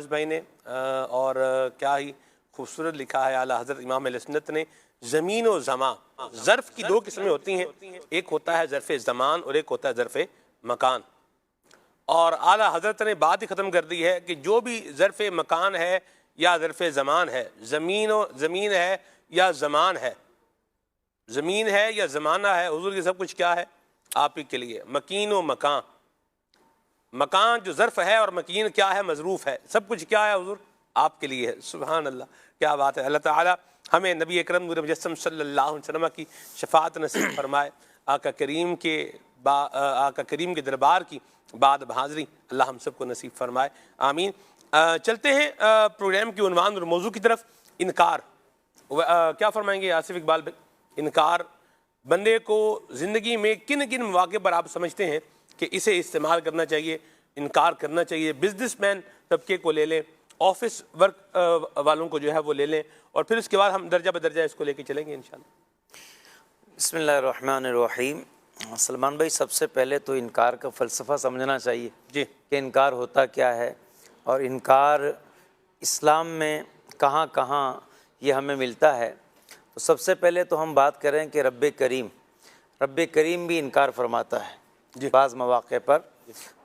بھائی نے، اور کیا ہی خوبصورت لکھا ہے اعلیٰ حضرت امام اہل سنت نے. زمین و زمان، ظرف کی دو قسمیں ہوتی ہیں، ایک ہوتا ہے ظرف زمان اور ایک ہوتا ہے ظرف مکان. اور اعلیٰ حضرت نے بات ہی ختم کر دی ہے کہ جو بھی ظرف مکان ہے یا ظرف زمان ہے، زمین ہے یا زمان ہے، زمین ہے یا زمانہ ہے، حضور یہ سب کچھ کیا ہے؟ آپ ہی کے لیے. مکین و مکان، مکان جو ظرف ہے اور مکین کیا ہے؟ مظروف ہے. سب کچھ کیا ہے حضور؟ آپ کے لیے ہے. سبحان اللہ، کیا بات ہے. اللہ تعالی ہمیں نبی اکرم نور مجسم صلی اللہ علیہ وسلم کی شفاعت نصیب فرمائے. آقا کریم کے دربار کی بعد بحاضری اللہ ہم سب کو نصیب فرمائے. آمین. چلتے ہیں پروگرام کی عنوان اور موضوع کی طرف. انکار. کیا فرمائیں گے آصف اقبال بھائی؟ انکار بندے کو زندگی میں کن کن مواقع پر آپ سمجھتے ہیں کہ اسے استعمال کرنا چاہیے، انکار کرنا چاہیے؟ بزنس مین طبقے کو لے لیں، آفس ورک والوں کو جو ہے وہ لے لیں، اور پھر اس کے بعد ہم درجہ بدرجہ اس کو لے کے چلیں گے انشاءاللہ. بسم اللہ الرحمن الرحیم. سلمان بھائی، سب سے پہلے تو انکار کا فلسفہ سمجھنا چاہیے جی کہ انکار ہوتا کیا ہے، اور انکار اسلام میں کہاں کہاں یہ ہمیں ملتا ہے. تو سب سے پہلے تو ہم بات کریں کہ رب کریم بھی انکار فرماتا ہے جی بعض مواقع پر.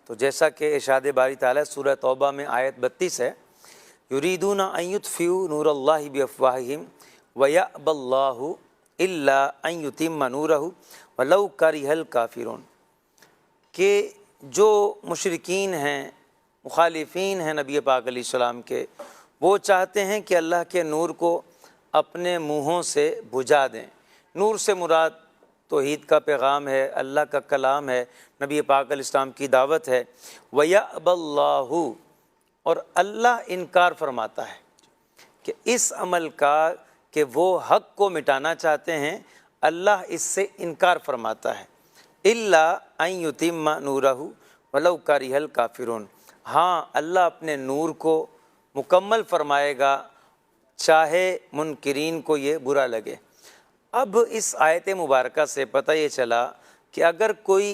تو جیسا کہ ارشاد باری تعالیٰ سورہ توبہ میں آیت 32 ہے، یریدون ان یطفئوا نور اللہ بافواہہم ویأبی اللہ الا ان یتم نورہ ولو کرہ الکافرون. کہ جو مشرکین ہیں، مخالفین ہیں نبی پاک علیہ السلام کے، وہ چاہتے ہیں کہ اللہ کے نور کو اپنے منہوں سے بجھا دیں. نور سے مراد توحید کا پیغام ہے، اللہ کا کلام ہے، نبی پاک علیہ السلام کی دعوت ہے. وَيَأْبَى اللَّهُ، اور اللہ انکار فرماتا ہے کہ اس عمل کا کہ وہ حق کو مٹانا چاہتے ہیں، اللہ اس سے انکار فرماتا ہے. إِلَّا أَن يُتِمَّ نُورَهُ وَلَوْ كَرِهَ الْكَافِرُونَ. ہاں، اللہ اپنے نور کو مکمل فرمائے گا چاہے منکرین کو یہ برا لگے. اب اس آیت مبارکہ سے پتہ یہ چلا کہ اگر کوئی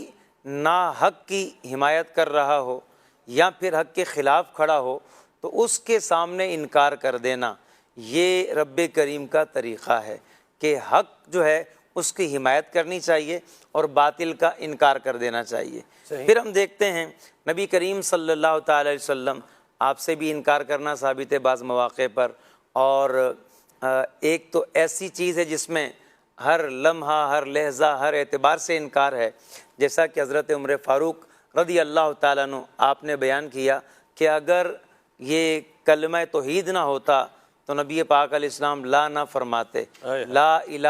ناحق کی حمایت کر رہا ہو یا پھر حق کے خلاف کھڑا ہو تو اس کے سامنے انکار کر دینا، یہ رب کریم کا طریقہ ہے کہ حق جو ہے اس کی حمایت کرنی چاہیے اور باطل کا انکار کر دینا چاہیے. پھر ہم دیکھتے ہیں نبی کریم صلی اللہ تعالی علیہ وسلم آپ سے بھی انکار کرنا ثابت ہے بعض مواقع پر. اور ایک تو ایسی چیز ہے جس میں ہر لمحہ، ہر لحظہ، ہر اعتبار سے انکار ہے، جیسا کہ حضرت عمر فاروق رضی اللہ تعالیٰ عنہ آپ نے بیان کیا کہ اگر یہ کلمہ توحید نہ ہوتا تو نبی پاک علیہ السلام لا نہ فرماتے. لا الہ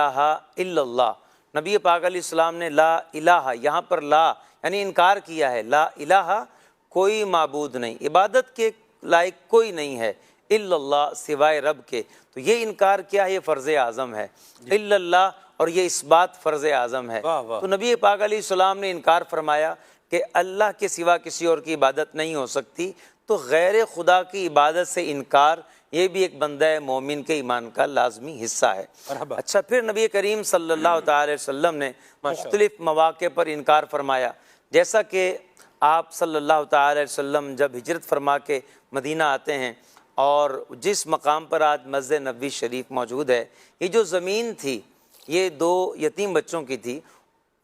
الا اللہ. نبی پاک علیہ السلام نے لا الہ، یہاں پر لا یعنی انکار کیا ہے. لا الہ، کوئی معبود نہیں، عبادت کے لائق کوئی نہیں ہے الا اللہ، سوائے رب کے. تو یہ انکار کیا ہے؟ یہ فرض اعظم ہے. الا اللہ، اور یہ اس بات فرض اعظم ہے. تو نبی پاک علیہ السلام نے انکار فرمایا کہ اللہ کے سوا کسی اور کی عبادت نہیں ہو سکتی. تو غیر خدا کی عبادت سے انکار یہ بھی ایک بندہ مومن کے ایمان کا لازمی حصہ ہے. اچھا، پھر نبی کریم صلی اللہ تعالی وسلم نے مختلف مواقع پر انکار فرمایا، جیسا کہ آپ صلی اللہ تعالی وسلم جب ہجرت فرما کے مدینہ آتے ہیں اور جس مقام پر آج مسجد نبوی شریف موجود ہے، یہ جو زمین تھی یہ 2 یتیم بچوں کی تھی.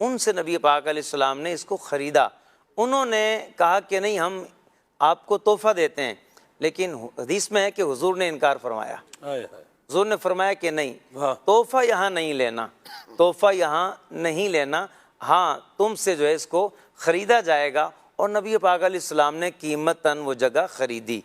ان سے نبی پاک علیہ السلام نے اس کو خریدا. انہوں نے کہا کہ نہیں، ہم آپ کو تحفہ دیتے ہیں، لیکن حدیث میں ہے کہ حضور نے انکار فرمایا. حضور نے فرمایا کہ نہیں، تحفہ یہاں نہیں لینا، تحفہ یہاں نہیں لینا، ہاں تم سے جو ہے اس کو خریدا جائے گا. اور نبی پاک علیہ السلام نے قیمتاً وہ جگہ خریدی.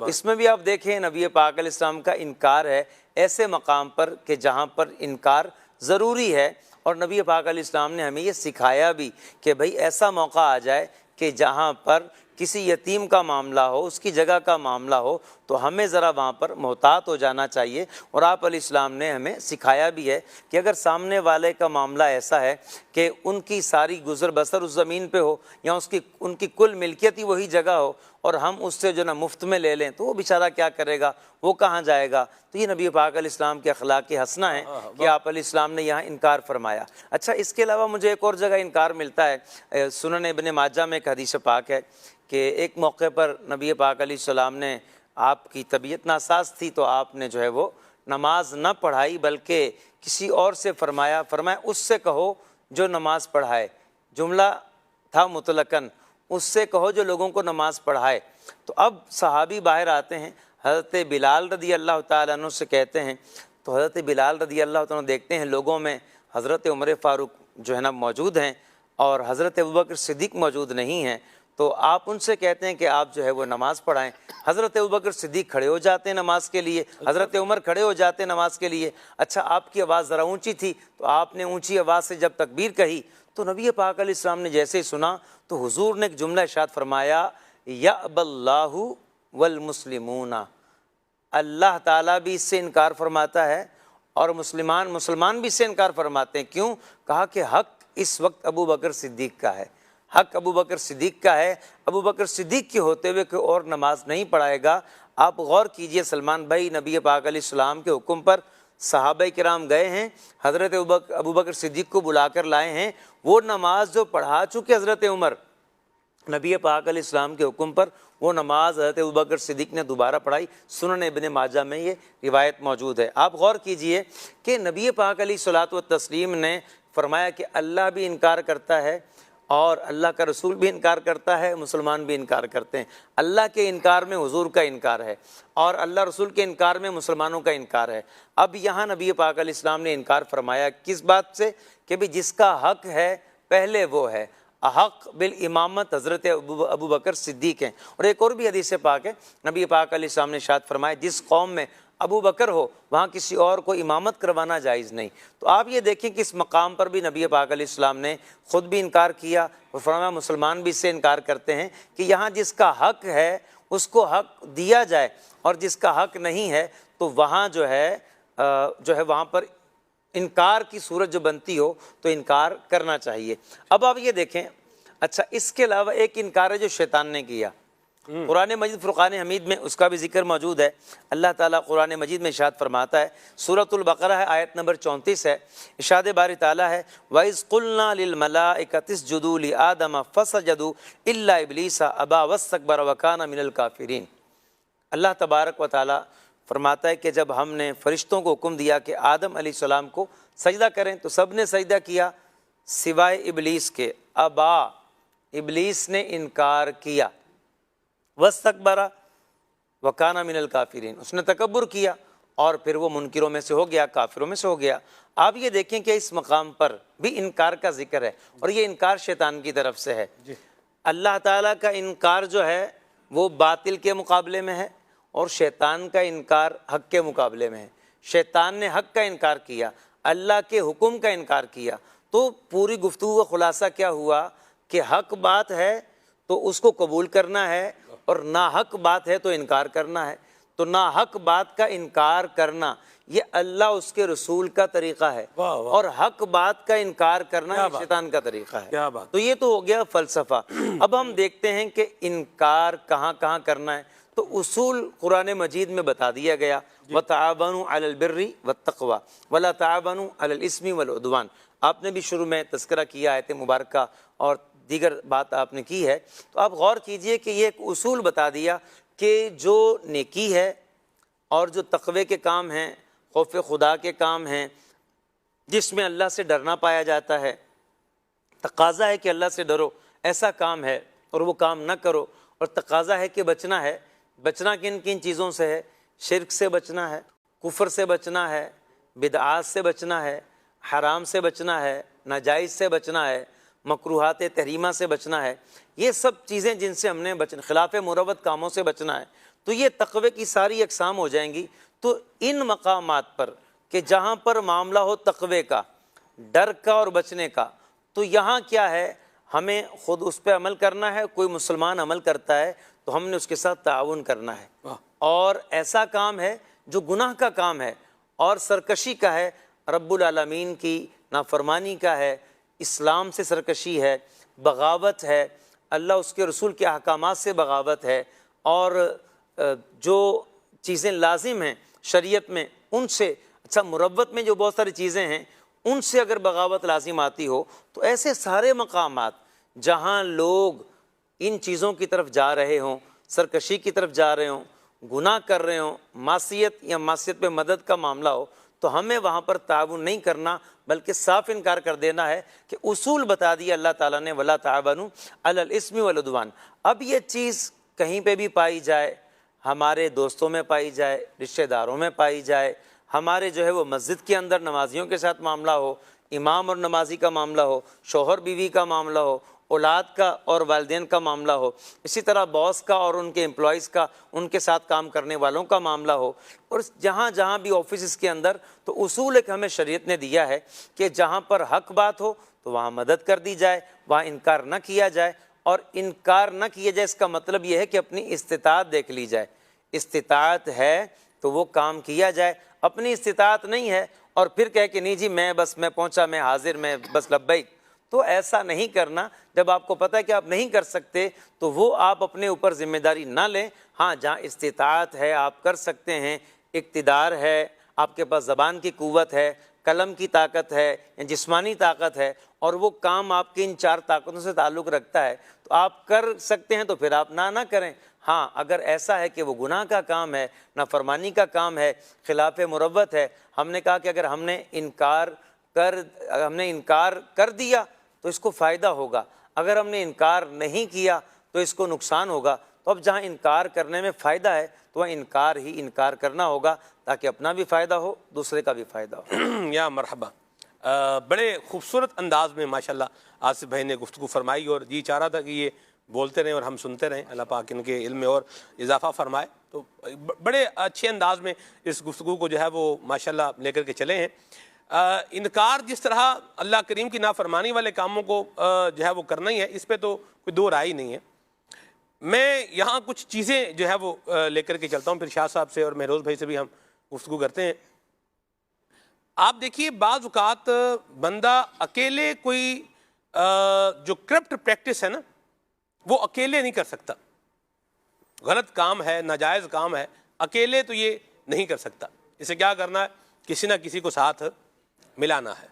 اس میں بھی آپ دیکھیں نبی پاک علیہ السلام کا انکار ہے ایسے مقام پر کہ جہاں پر انکار ضروری ہے. اور نبی پاک علیہ السلام نے ہمیں یہ سکھایا بھی کہ بھئی ایسا موقع آ جائے کہ جہاں پر کسی یتیم کا معاملہ ہو، اس کی جگہ کا معاملہ ہو، تو ہمیں ذرا وہاں پر محتاط ہو جانا چاہیے. اور آپ علیہ السلام نے ہمیں سکھایا بھی ہے کہ اگر سامنے والے کا معاملہ ایسا ہے کہ ان کی ساری گزر بسر اس زمین پہ ہو یا ان کی کل ملکیت ہی وہی جگہ ہو اور ہم اس سے جو نا مفت میں لے لیں تو وہ بیچارہ کیا کرے گا، وہ کہاں جائے گا. تو یہ نبی پاک علیہ السلام کے اخلاق حسنہ ہے کہ آپ علیہ السلام نے یہاں انکار فرمایا. اچھا، اس کے علاوہ مجھے ایک اور جگہ انکار ملتا ہے. سنن ابن ماجہ میں ایک حدیث پاک ہے کہ ایک موقع پر نبی پاک علیہ السلام نے آپ کی طبیعت ناساز تھی تو آپ نے جو ہے وہ نماز نہ پڑھائی، بلکہ کسی اور سے فرمایا اس سے کہو جو نماز پڑھائے، جملہ تھا مطلقاً، اس سے کہو جو لوگوں کو نماز پڑھائے۔ تو اب صحابی باہر آتے ہیں، حضرت بلال رضی اللہ تعالیٰ عنہ سے کہتے ہیں، تو حضرت بلال رضی اللہ تعالیٰ عنہ دیکھتے ہیں لوگوں میں حضرت عمر فاروق جو ہے نا موجود ہیں اور حضرت ابوبکر صدیق موجود نہیں ہیں، تو آپ ان سے کہتے ہیں کہ آپ جو ہے وہ نماز پڑھائیں۔ حضرت ابوبکر صدیق کھڑے ہو جاتے ہیں نماز کے لیے، حضرت عمر کھڑے ہو جاتے ہیں نماز کے لیے۔ اچھا، آپ کی آواز ذرا اونچی تھی تو آپ نے اونچی آواز سے جب تکبیر کہی تو نبی پاک علیہ السلام نے جیسے ہی سنا تو حضور نے ایک جملہ ارشاد فرمایا، یأبی اللہ والمسلمون، اللہ تعالیٰ بھی اس سے انکار فرماتا ہے اور مسلمان بھی اس سے انکار فرماتے ہیں۔ کیوں؟ کہا کہ حق اس وقت ابو بکر صدیق کا ہے، حق ابو بکر صدیق کا ہے، ابو بکر صدیق کے ہوتے ہوئے کوئی اور نماز نہیں پڑھائے گا۔ آپ غور کیجئے سلمان بھائی، نبی پاک علیہ السلام کے حکم پر صحابہ کرام گئے ہیں، حضرت ابو بکر صدیق کو بلا کر لائے ہیں، وہ نماز جو پڑھا چکے حضرت عمر، نبی پاک علیہ السلام کے حکم پر وہ نماز حضرت ابوبکر صدیق نے دوبارہ پڑھائی۔ سنن ابن ماجہ میں یہ روایت موجود ہے۔ آپ غور کیجئے کہ نبی پاک علیہ الصلوۃ والتسلیم نے فرمایا کہ اللہ بھی انکار کرتا ہے اور اللہ کا رسول بھی انکار کرتا ہے، مسلمان بھی انکار کرتے ہیں۔ اللہ کے انکار میں حضور کا انکار ہے اور اللہ رسول کے انکار میں مسلمانوں کا انکار ہے۔ اب یہاں نبی پاک علیہ السلام نے انکار فرمایا کس بات سے؟ کہ بھی جس کا حق ہے پہلے وہ ہے، احق بالامامت حضرت ابو بکر صدیق ہیں۔ اور ایک اور بھی حدیث پاک ہے، نبی پاک علیہ السلام نے ارشاد فرمایا جس قوم میں ابو بکر ہو وہاں کسی اور کو امامت کروانا جائز نہیں۔ تو آپ یہ دیکھیں کہ اس مقام پر بھی نبی پاک علیہ السلام نے خود بھی انکار کیا اور فرمایا مسلمان بھی اس سے انکار کرتے ہیں کہ یہاں جس کا حق ہے اس کو حق دیا جائے اور جس کا حق نہیں ہے تو وہاں جو ہے وہاں پر انکار کی صورت جو بنتی ہو تو انکار کرنا چاہیے۔ اب آپ یہ دیکھیں، اچھا اس کے علاوہ ایک انکار ہے جو شیطان نے کیا، قرآن مجید فرقان حمید میں اس کا بھی ذکر موجود ہے۔ اللہ تعالیٰ قرآن مجید میں ارشاد فرماتا ہے، سورۃ البقرہ ہے، آیت نمبر 34 ہے، ارشاد باری تعالیٰ ہے وَإِذْ قُلْنَا لِلْمَلَائِكَةِ اسْجُدُوا لِآدَمَ فَسَجَدُوا إِلَّا إِبْلِيسَ أَبَى وَاسْتَكْبَرَ وَكَانَ مِنَ الْكَافِرِينَ۔ اللہ تبارک و تعالیٰ فرماتا ہے کہ جب ہم نے فرشتوں کو حکم دیا کہ آدم علیہ السلام کو سجدہ کریں تو سب نے سجدہ کیا سوائے ابلیس کے، ابا، ابلیس نے انکار کیا، واستکبر وکان من الکافرین، اس نے تکبر کیا اور پھر وہ منکروں میں سے ہو گیا، کافروں میں سے ہو گیا۔ آپ یہ دیکھیں کہ اس مقام پر بھی انکار کا ذکر ہے اور یہ انکار شیطان کی طرف سے ہے۔ اللہ تعالیٰ کا انکار جو ہے وہ باطل کے مقابلے میں ہے اور شیطان کا انکار حق کے مقابلے میں ہے۔ شیطان نے حق کا انکار کیا، اللہ کے حکم کا انکار کیا، تو پوری گفتگو کا خلاصہ کیا ہوا کہ حق بات ہے تو اس کو قبول کرنا ہے اور ناحق بات ہے تو انکار کرنا ہے۔ تو ناحق بات کا انکار کرنا یہ اللہ اس کے رسول کا طریقہ ہے اور حق بات کا انکار کرنا یہ شیطان کا طریقہ ہے۔ تو یہ تو ہو گیا فلسفہ۔ اب ہم دیکھتے ہیں کہ انکار کہاں کہاں کرنا ہے، تو اصول قرآن مجید میں بتا دیا گیا، وَتَعَاوَنُوا عَلَى الْبِرِّ وَالتَّقْوَى وَلَا تَعَاوَنُوا عَلَى الْإِثْمِ وَالْعُدْوَانِ۔ آپ نے بھی شروع میں تذکرہ کیا آیت مبارکہ اور دیگر بات آپ نے کی ہے، تو آپ غور کیجئے کہ یہ ایک اصول بتا دیا کہ جو نیکی ہے اور جو تقوی کے کام ہیں، خوف خدا کے کام ہیں، جس میں اللہ سے ڈرنا پایا جاتا ہے، تقاضا ہے کہ اللہ سے ڈرو، ایسا کام ہے اور وہ کام نہ کرو، اور تقاضا ہے کہ بچنا ہے۔ بچنا کن کن چیزوں سے ہے؟ شرک سے بچنا ہے، کفر سے بچنا ہے، بدعات سے بچنا ہے، حرام سے بچنا ہے، ناجائز سے بچنا ہے، مکروہات تحریمہ سے بچنا ہے۔ یہ سب چیزیں جن سے ہم نے خلاف مروت کاموں سے بچنا ہے، تو یہ تقوی کی ساری اقسام ہو جائیں گی۔ تو ان مقامات پر کہ جہاں پر معاملہ ہو تقوی کا، ڈر کا اور بچنے کا، تو یہاں کیا ہے، ہمیں خود اس پہ عمل کرنا ہے۔ کوئی مسلمان عمل کرتا ہے تو ہم نے اس کے ساتھ تعاون کرنا ہے، اور ایسا کام ہے جو گناہ کا کام ہے اور سرکشی کا ہے، رب العالمین کی نافرمانی کا ہے، اسلام سے سرکشی ہے، بغاوت ہے، اللہ اس کے رسول کے احکامات سے بغاوت ہے، اور جو چیزیں لازم ہیں شریعت میں ان سے، اچھا مروت میں جو بہت ساری چیزیں ہیں ان سے اگر بغاوت لازم آتی ہو، تو ایسے سارے مقامات جہاں لوگ ان چیزوں کی طرف جا رہے ہوں، سرکشی کی طرف جا رہے ہوں، گناہ کر رہے ہوں، معصیت یا معصیت پہ مدد کا معاملہ ہو، تو ہمیں وہاں پر تعاون نہیں کرنا، بلکہ صاف انکار کر دینا ہے کہ اصول بتا دیا اللہ تعالیٰ نے وَلَا تَعَاوَنُوا عَلَى الْإِثْمِ وَالْعُدْوَانِ۔ اب یہ چیز کہیں پہ بھی پائی جائے، ہمارے دوستوں میں پائی جائے، رشتہ داروں میں پائی جائے، ہمارے جو ہے وہ مسجد کے اندر نمازیوں کے ساتھ معاملہ ہو، امام اور نمازی کا معاملہ ہو، شوہر بیوی کا معاملہ ہو، اولاد کا اور والدین کا معاملہ ہو، اسی طرح باس کا اور ان کے امپلائیز کا، ان کے ساتھ کام کرنے والوں کا معاملہ ہو، اور جہاں جہاں بھی آفیسز کے اندر، تو اصول ایک ہمیں شریعت نے دیا ہے کہ جہاں پر حق بات ہو تو وہاں مدد کر دی جائے، وہاں انکار نہ کیا جائے۔ اور انکار نہ کیا جائے اس کا مطلب یہ ہے کہ اپنی استطاعت دیکھ لی جائے، استطاعت ہے تو وہ کام کیا جائے، اپنی استطاعت نہیں ہے اور پھر کہے کہ نہیں جی میں پہنچا، میں حاضر، میں بس لبیک، تو ایسا نہیں کرنا۔ جب آپ کو پتہ ہے کہ آپ نہیں کر سکتے تو وہ آپ اپنے اوپر ذمہ داری نہ لیں۔ ہاں جہاں استطاعت ہے، آپ کر سکتے ہیں، اقتدار ہے، آپ کے پاس زبان کی قوت ہے، قلم کی طاقت ہے، جسمانی طاقت ہے، اور وہ کام آپ کی ان 4 طاقتوں سے تعلق رکھتا ہے تو آپ کر سکتے ہیں، تو پھر آپ نہ کریں۔ ہاں اگر ایسا ہے کہ وہ گناہ کا کام ہے، نافرمانی کا کام ہے، خلاف مروت ہے، ہم نے کہا کہ اگر ہم نے انکار کر دیا تو اس کو فائدہ ہوگا، اگر ہم نے انکار نہیں کیا تو اس کو نقصان ہوگا۔ تو اب جہاں انکار کرنے میں فائدہ ہے تو وہ انکار کرنا ہوگا، تاکہ اپنا بھی فائدہ ہو، دوسرے کا بھی فائدہ ہو۔ یا مرحبا، بڑے خوبصورت انداز میں ماشاءاللہ آصف بھائی نے گفتگو فرمائی، اور جی چاہ رہا تھا کہ یہ بولتے رہیں اور ہم سنتے رہیں، اللہ پاک ان کے علم میں اور اضافہ فرمائے۔ تو بڑے اچھے انداز میں اس گفتگو کو جو ہے وہ ماشاءاللہ لے کر کے چلے ہیں۔ انکار جس طرح اللہ کریم کی نافرمانی والے کاموں کو جو ہے وہ کرنا ہی ہے، اس پہ تو کوئی دو رائے ہی نہیں ہے۔ میں یہاں کچھ چیزیں جو ہے وہ لے کر کے چلتا ہوں، پھر شاہ صاحب سے اور مہروز بھائی سے بھی ہم گفتگو کرتے ہیں۔ آپ دیکھیے بعض اوقات بندہ اکیلے کوئی جو کرپٹ پریکٹس ہے نا، وہ اکیلے نہیں کر سکتا، غلط کام ہے، ناجائز کام ہے، اکیلے تو یہ نہیں کر سکتا۔ اسے کیا کرنا ہے؟ کسی نہ کسی کو ساتھ ملانا ہے۔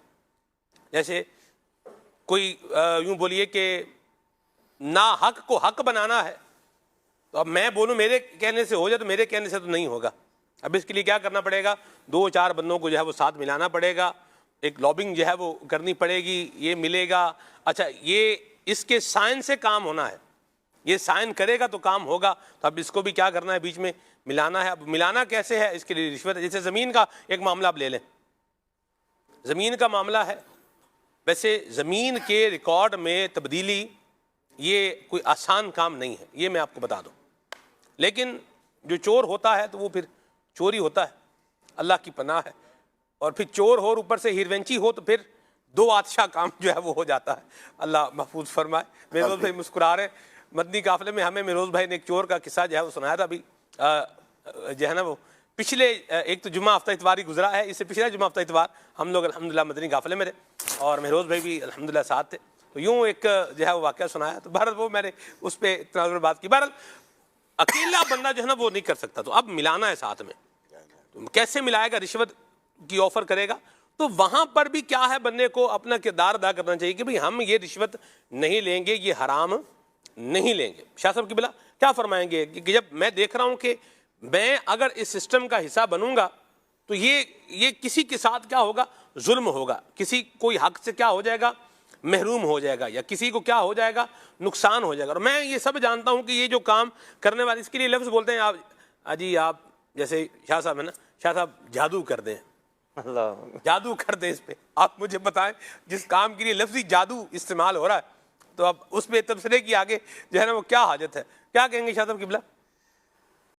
جیسے کوئی یوں بولیے کہ نا حق کو حق بنانا ہے، تو اب میں بولوں میرے کہنے سے ہو جائے تو میرے کہنے سے تو نہیں ہوگا۔ اب اس کے لیے کیا کرنا پڑے گا؟ 2-4 بندوں کو جو ہے وہ ساتھ ملانا پڑے گا، ایک لابنگ جو ہے وہ کرنی پڑے گی، یہ ملے گا، اچھا یہ اس کے سائن سے کام ہونا ہے، یہ سائن کرے گا تو کام ہوگا، تو اب اس کو بھی کیا کرنا ہے؟ بیچ میں ملانا ہے۔ اب ملانا کیسے ہے؟ اس کے لیے رشوت ہے۔ جیسے زمین کا ایک معاملہ اب لے لیں، زمین کا معاملہ ہے، ویسے زمین کے ریکارڈ میں تبدیلی یہ کوئی آسان کام نہیں ہے، یہ میں آپ کو بتا دوں، لیکن جو چور ہوتا ہے تو وہ پھر چوری ہوتا ہے، اللہ کی پناہ ہے، اور پھر چور ہو اور اوپر سے ہیرونچی ہو تو پھر 2 آتشاہ کام جو ہے وہ ہو جاتا ہے، اللہ محفوظ فرمائے۔ مہروز بھائی مسکرا رہے ہیں۔ مدنی قافلے میں ہمیں مہروز بھائی نے ایک چور کا قصہ جو ہے وہ سنایا تھا، ابھی جو ہے نا وہ پچھلے ایک تو جمعہ ہفتہ اتوار ہی گزرا ہے، اس سے پچھلا جمعہ ہفتہ اتوار ہم لوگ الحمدللہ مدنی قافلے میں تھے اور مہروز بھائی بھی الحمدللہ ساتھ تھے، تو یوں ایک جو ہے وہ واقعہ سنایا، تو بہرحال وہ میں نے اس پہ اتنا زور بات کی۔ بہرحال اکیلا بندہ جو ہے نا وہ نہیں کر سکتا، تو اب ملانا ہے ساتھ میں، تو کیسے ملائے گا؟ رشوت کی آفر کرے گا، تو وہاں پر بھی کیا ہے؟ بندے کو اپنا کردار ادا کرنا چاہیے کہ بھئی ہم یہ رشوت نہیں لیں گے، یہ حرام نہیں لیں گے۔ شاہ صاحب کی بلا کیا فرمائیں گے کہ جب میں دیکھ رہا ہوں کہ میں اگر اس سسٹم کا حصہ بنوں گا تو یہ کسی کے ساتھ کیا ہوگا؟ ظلم ہوگا، کسی کوئی حق سے کیا ہو جائے گا؟ محروم ہو جائے گا، یا کسی کو کیا ہو جائے گا؟ نقصان ہو جائے گا۔ اور میں یہ سب جانتا ہوں کہ یہ جو کام کرنے والے، اس کے لیے لفظ بولتے ہیں آپ جی، آپ جیسے شاہ صاحب ہے نا، شاہ صاحب جادو کر دیں، اللہ جادو کر دیں اس پہ۔ آپ مجھے بتائیں جس کام کے لیے لفظی جادو استعمال ہو رہا ہے، تو اب اس پہ تبصرے کی آگے جو ہے نا وہ کیا حاجت ہے؟ کیا کہیں گے شاہ صاحب قبلہ؟